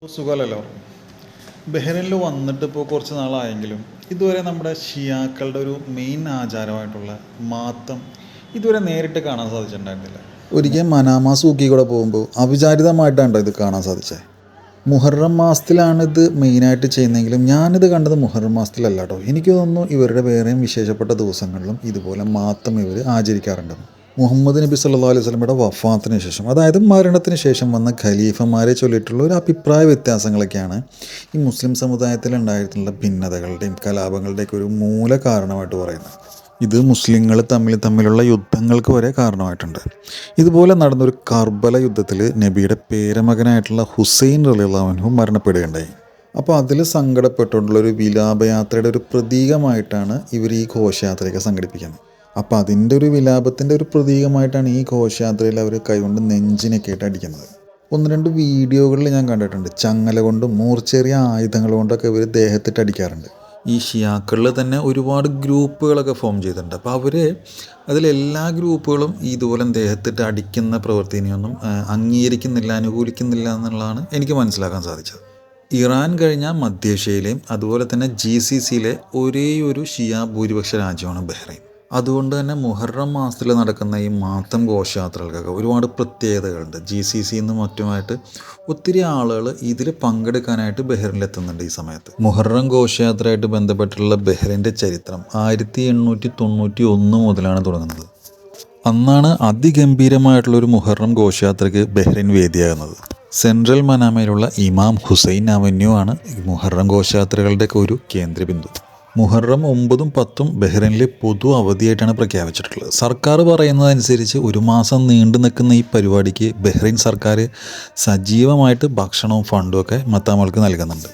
സുഖമല്ലല്ലോ. ബഹ്റൈനിൽ വന്നിട്ട് ഇപ്പോൾ കുറച്ച് നാളായെങ്കിലും ഇതുവരെ നമ്മുടെ ഷിയാക്കളുടെ ഒരു മെയിൻ ആചാരമായിട്ടുള്ള മാത്തം ഇതുവരെ നേരിട്ട് കാണാൻ സാധിച്ചിട്ടുണ്ടായിരുന്നില്ല. ഒരിക്കൽ മനാമ സൂക്കി കൂടെ പോകുമ്പോൾ അവിചാരിതമായിട്ടാണ് ഇത് കാണാൻ സാധിച്ചത്. മുഹറം മാസത്തിലാണ് ഇത് മെയിനായിട്ട് ചെയ്യുന്നതെങ്കിലും ഞാനിത് കണ്ടത് മുഹറം മാസത്തിലല്ല കേട്ടോ. എനിക്ക് തോന്നുന്നു ഇവരുടെ വേറെയും വിശേഷപ്പെട്ട ദിവസങ്ങളിലും ഇതുപോലെ മാത്തം ഇവർ ആചരിക്കാറുണ്ടെന്ന്. മുഹമ്മദ് നബി സല്ലല്ലാഹു അലൈഹി വസല്ലമയുടെ വഫാത്തിന് ശേഷം, അതായത് മരണത്തിന് ശേഷം വന്ന ഖലീഫമാരെ ചൊല്ലിയിട്ടുള്ള ഒരു അഭിപ്രായ വ്യത്യാസങ്ങളൊക്കെയാണ് ഈ മുസ്ലിം സമുദായത്തിൽ ഉണ്ടായിട്ടുള്ള ഭിന്നതകളുടെയും കലാപങ്ങളുടെയൊക്കെ ഒരു മൂല കാരണമായിട്ട് പറയുന്നത്. ഇത് മുസ്ലിങ്ങൾ തമ്മിലുള്ള യുദ്ധങ്ങൾക്ക് വരെ കാരണമായിട്ടുണ്ട്. ഇതുപോലെ നടന്നൊരു കർബല യുദ്ധത്തിൽ നബിയുടെ പേരമകനായിട്ടുള്ള ഹുസൈൻ റളിയല്ലാഹു അൻഹു മരണപ്പെടുകയുണ്ടായി. അപ്പോൾ അതിൽ സങ്കടപ്പെട്ടുകൊണ്ടുള്ളൊരു വിലാപയാത്രയുടെ ഒരു പ്രതീകമായിട്ടാണ് ഇവർ ഈ ഘോഷയാത്രയൊക്കെ സംഘടിപ്പിക്കുന്നത്. അപ്പോൾ അതിൻ്റെ ഒരു വിലാപത്തിൻ്റെ ഒരു പ്രതീകമായിട്ടാണ് ഈ ഘോഷയാത്രയിൽ അവർ കൈകൊണ്ട് നെഞ്ചിനൊക്കെ ആയിട്ട് അടിക്കുന്നത്. ഒന്ന് രണ്ട് വീഡിയോകളിൽ ഞാൻ കണ്ടിട്ടുണ്ട്. ചങ്ങല കൊണ്ടും മൂർച്ചേറിയ ആയുധങ്ങൾ കൊണ്ടൊക്കെ ഇവർ ദേഹത്തിട്ട് അടിക്കാറുണ്ട്. ഈ ഷിയാക്കളിൽ തന്നെ ഒരുപാട് ഗ്രൂപ്പുകളൊക്കെ ഫോം ചെയ്തിട്ടുണ്ട്. അപ്പോൾ അവർ അതിലെല്ലാ ഗ്രൂപ്പുകളും ഇതുപോലെ ദേഹത്തിട്ട് അടിക്കുന്ന പ്രവൃത്തിനെയൊന്നും അംഗീകരിക്കുന്നില്ല, അനുകൂലിക്കുന്നില്ല എന്നുള്ളതാണ് എനിക്ക് മനസ്സിലാക്കാൻ സാധിച്ചത്. ഇറാൻ കഴിഞ്ഞാൽ മധ്യേഷ്യയിലെയും അതുപോലെ തന്നെ GCCയിലെ ഒരേയൊരു ഷിയ ഭൂരിപക്ഷ രാജ്യമാണ് ബഹ്റൈൻ. അതുകൊണ്ട് തന്നെ മുഹറം മാസത്തിൽ നടക്കുന്ന ഈ മാത്തം ഘോഷയാത്രകൾക്കൊക്കെ ഒരുപാട് പ്രത്യേകതകളുണ്ട്. GCCന്ന് മറ്റുമായിട്ട് ഒത്തിരി ആളുകൾ ഇതിൽ പങ്കെടുക്കാനായിട്ട് ബഹ്റൈനിലെത്തുന്നുണ്ട് ഈ സമയത്ത്. മുഹറം ഘോഷയാത്രയായിട്ട് ബന്ധപ്പെട്ടുള്ള ബഹ്റൈൻ്റെ ചരിത്രം 1891 മുതലാണ് തുടങ്ങുന്നത്. അന്നാണ് അതിഗംഭീരമായിട്ടുള്ളൊരു മുഹറം ഘോഷയാത്രയ്ക്ക് ബഹ്റൈൻ വേദിയാകുന്നത്. സെൻട്രൽ മനാമയിലുള്ള ഇമാം ഹുസൈൻ അവന്യൂ ആണ് മുഹറം ഘോഷയാത്രകളുടെയൊക്കെ ഒരു കേന്ദ്രബിന്ദു. മുഹറം 9ഉം 10ഉം ബഹ്റൈനിലെ പൊതു അവധിയായിട്ടാണ് പ്രഖ്യാപിച്ചിട്ടുള്ളത്. സർക്കാർ പറയുന്നതനുസരിച്ച് ഒരു മാസം നീണ്ടു നിൽക്കുന്ന ഈ പരിപാടിക്ക് ബഹ്റൈൻ സർക്കാർ സജീവമായിട്ട് ഭക്ഷണവും ഫണ്ടും ഒക്കെ മത്താമൾക്ക് നൽകുന്നുണ്ട്.